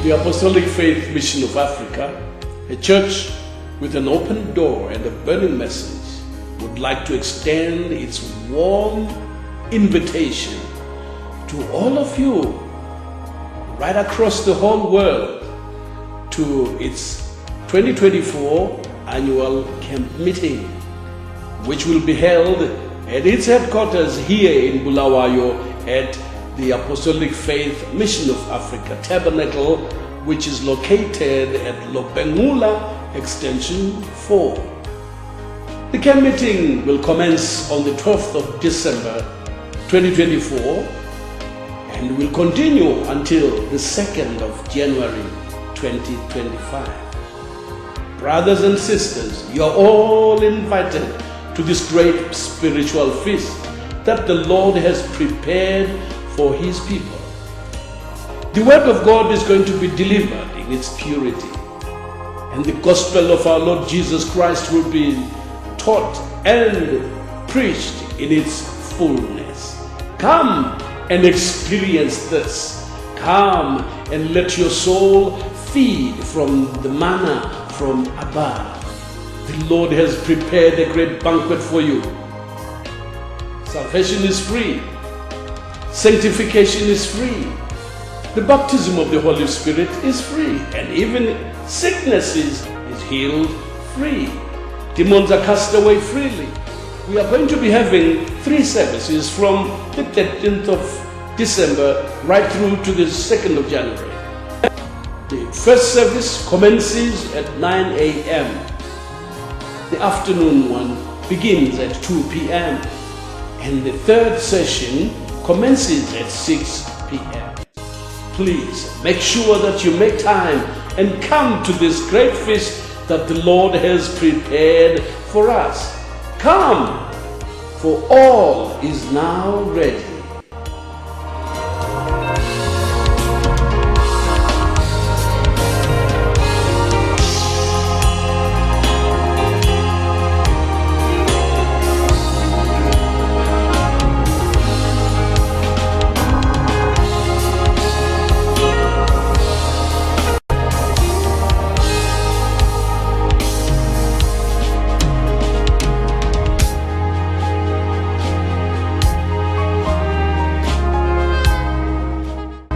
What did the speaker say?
The Apostolic Faith Mission of Africa, a church with an open door and a burning message, would like to extend its warm invitation to all of you right across the whole world to its 2024 annual camp meeting, which will be held at its headquarters here in Bulawayo at the Apostolic Faith Mission of Africa Tabernacle, which is located at Lopengula Extension 4. The camp meeting will commence on the 12th of December 2024 and will continue until the 2nd of January 2025. Brothers and sisters, you are all invited to this great spiritual feast that the Lord has prepared for His people. The Word of God is going to be delivered in its purity, and the gospel of our Lord Jesus Christ will be taught and preached in its fullness. Come and experience this. Come and let your soul feed from the manna from above. The Lord has prepared a great banquet for you. Salvation is free. Sanctification is free. The baptism of the Holy Spirit is free. And even sickness is healed free. Demons are cast away freely. We are going to be having 3 services from the 13th of December right through to the 2nd of January. The first service commences at 9 a.m. The afternoon one begins at 2 p.m. and the third session commences at 6 p.m. Please make sure that you make time and come to this great feast that the Lord has prepared for us. Come, for all is now ready.